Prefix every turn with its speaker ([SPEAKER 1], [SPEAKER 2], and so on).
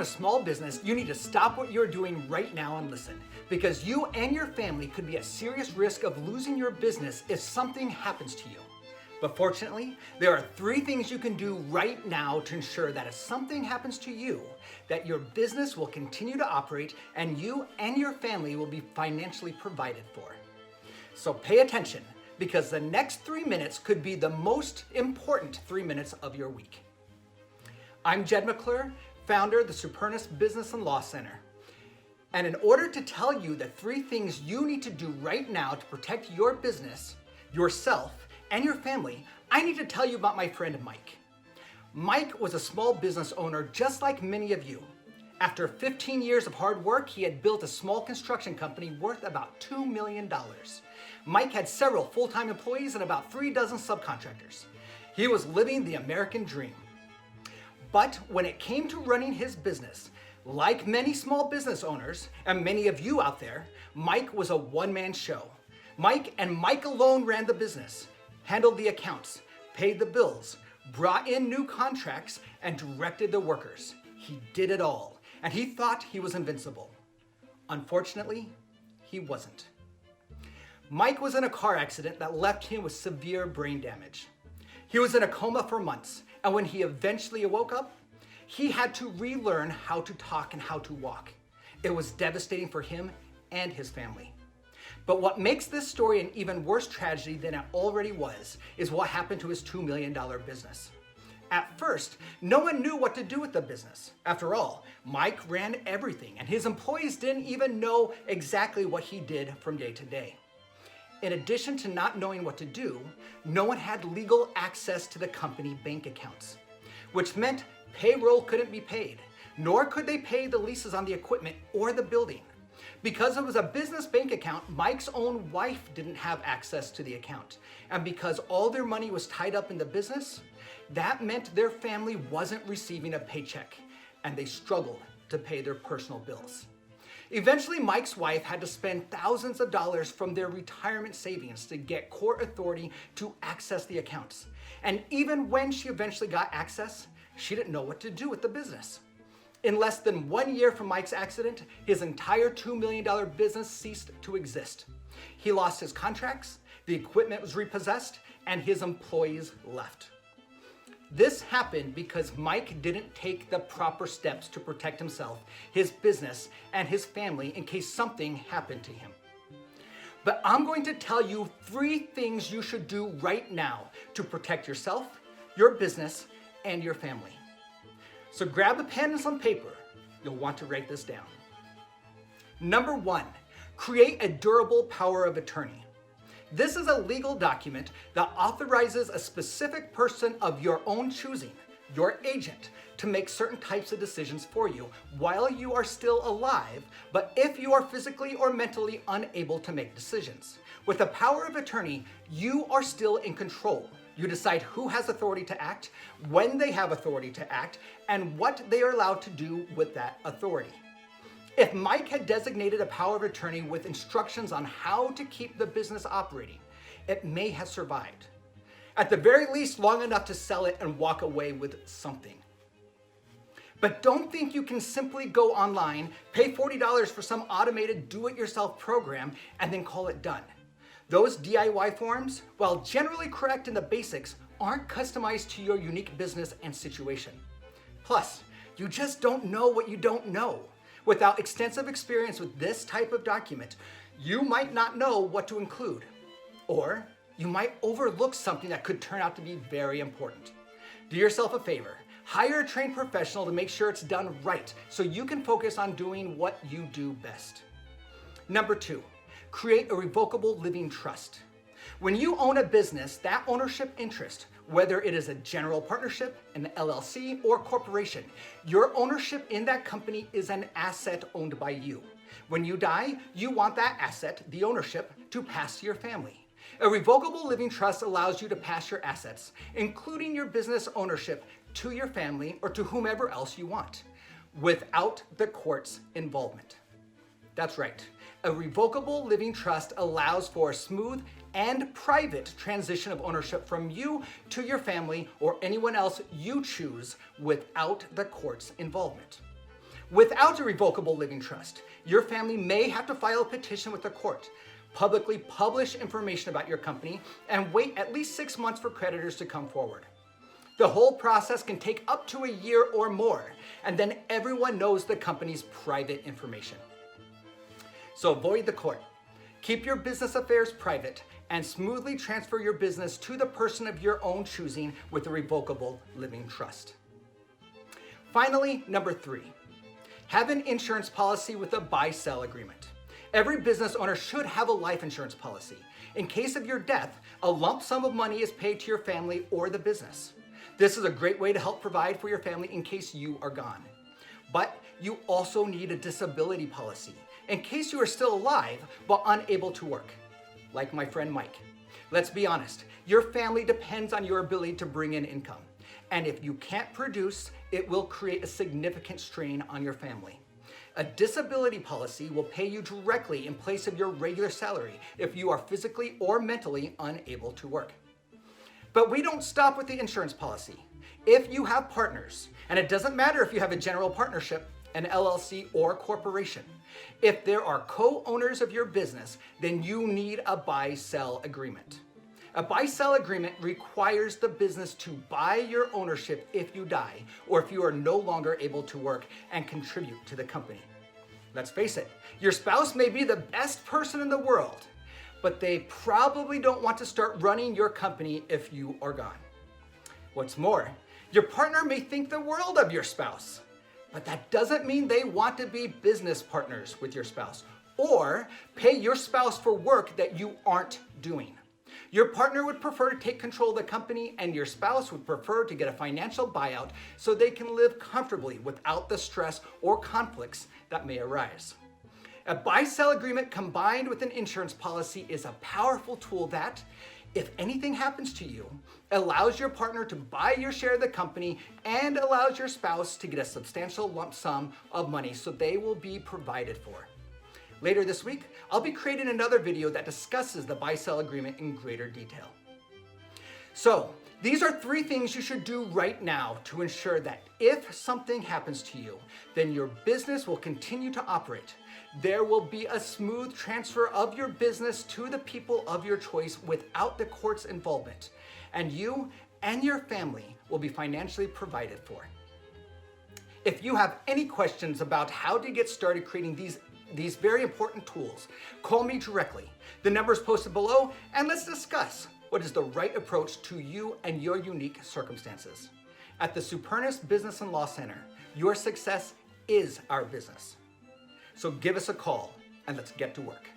[SPEAKER 1] a small business, you need to stop what you're doing right now and listen, because you and your family could be at serious risk of losing your business if something happens to you. But fortunately, there are 3 things you can do right now to ensure that if something happens to you, that your business will continue to operate and you and your family will be financially provided for. So pay attention, because the next 3 minutes could be the most important 3 minutes of your week. I'm Jed McClure, founder of the Supernus Business and Law Center. And in order to tell you the 3 things you need to do right now to protect your business, yourself, and your family, I need to tell you about my friend Mike. Mike was a small business owner just like many of you. After 15 years of hard work, he had built a small construction company worth about $2 million. Mike had several full-time employees and about 3 dozen subcontractors. He was living the American dream. But when it came to running his business, like many small business owners, and many of you out there, Mike was a one-man show. Mike and Mike alone ran the business, handled the accounts, paid the bills, brought in new contracts, and directed the workers. He did it all, and he thought he was invincible. Unfortunately, he wasn't. Mike was in a car accident that left him with severe brain damage. He was in a coma for months, and when he eventually woke up, he had to relearn how to talk and how to walk. It was devastating for him and his family. But what makes this story an even worse tragedy than it already was is what happened to his $2 million business. At first, no one knew what to do with the business. After all, Mike ran everything, and his employees didn't even know exactly what he did from day to day. In addition to not knowing what to do, no one had legal access to the company bank accounts, which meant payroll couldn't be paid, nor could they pay the leases on the equipment or the building. Because it was a business bank account, Mike's own wife didn't have access to the account. And because all their money was tied up in the business, that meant their family wasn't receiving a paycheck, and they struggled to pay their personal bills. Eventually, Mike's wife had to spend thousands of dollars from their retirement savings to get court authority to access the accounts. And even when she eventually got access, she didn't know what to do with the business. In less than 1 year from Mike's accident, his entire $2 million business ceased to exist. He lost his contracts, the equipment was repossessed, and his employees left. This happened because Mike didn't take the proper steps to protect himself, his business, and his family in case something happened to him. But I'm going to tell you 3 things you should do right now to protect yourself, your business, and your family. So grab a pen and some paper. You'll want to write this down. Number 1, create a durable power of attorney. This is a legal document that authorizes a specific person of your own choosing, your agent, to make certain types of decisions for you while you are still alive, but if you are physically or mentally unable to make decisions. With a power of attorney, you are still in control. You decide who has authority to act, when they have authority to act, and what they are allowed to do with that authority. If Mike had designated a power of attorney with instructions on how to keep the business operating, it may have survived. At the very least, long enough to sell it and walk away with something. But don't think you can simply go online, pay $40 for some automated do-it-yourself program, and then call it done. Those DIY forms, while generally correct in the basics, aren't customized to your unique business and situation. Plus, you just don't know what you don't know. Without extensive experience with this type of document, you might not know what to include, or you might overlook something that could turn out to be very important. Do yourself a favor. Hire a trained professional to make sure it's done right so you can focus on doing what you do best. Number 2, create a revocable living trust. When you own a business, that ownership interest, whether it is a general partnership, an LLC, or corporation, your ownership in that company is an asset owned by you. When you die, you want that asset, the ownership, to pass to your family. A revocable living trust allows you to pass your assets, including your business ownership, to your family or to whomever else you want, without the court's involvement. That's right. A revocable living trust allows for a smooth and private transition of ownership from you to your family or anyone else you choose without the court's involvement. Without a revocable living trust, your family may have to file a petition with the court, publicly publish information about your company, and wait at least 6 months for creditors to come forward. The whole process can take up to a year or more, and then everyone knows the company's private information. So avoid the court. Keep your business affairs private and smoothly transfer your business to the person of your own choosing with a revocable living trust. Finally, number 3, have an insurance policy with a buy-sell agreement. Every business owner should have a life insurance policy. In case of your death, a lump sum of money is paid to your family or the business. This is a great way to help provide for your family in case you are gone. But you also need a disability policy in case you are still alive but unable to work, like my friend Mike. Let's be honest, your family depends on your ability to bring in income. And if you can't produce, it will create a significant strain on your family. A disability policy will pay you directly in place of your regular salary if you are physically or mentally unable to work. But we don't stop with the insurance policy. If you have partners, and it doesn't matter if you have a general partnership, an LLC, or corporation, if there are co-owners of your business, then you need a buy-sell agreement. A buy-sell agreement requires the business to buy your ownership if you die or if you are no longer able to work and contribute to the company. Let's face it, your spouse may be the best person in the world, but they probably don't want to start running your company if you are gone. What's more, your partner may think the world of your spouse, but that doesn't mean they want to be business partners with your spouse or pay your spouse for work that you aren't doing. Your partner would prefer to take control of the company, and your spouse would prefer to get a financial buyout so they can live comfortably without the stress or conflicts that may arise. A buy-sell agreement combined with an insurance policy is a powerful tool that, if anything happens to you, allows your partner to buy your share of the company and allows your spouse to get a substantial lump sum of money so they will be provided for. Later this week, I'll be creating another video that discusses the buy-sell agreement in greater detail. So, these are 3 things you should do right now to ensure that if something happens to you, then your business will continue to operate. There will be a smooth transfer of your business to the people of your choice without the court's involvement, and you and your family will be financially provided for. If you have any questions about how to get started creating these very important tools, call me directly. The number is posted below, and let's discuss what is the right approach to you and your unique circumstances. At the Supernus Business and Law Center, your success is our business. So give us a call and let's get to work.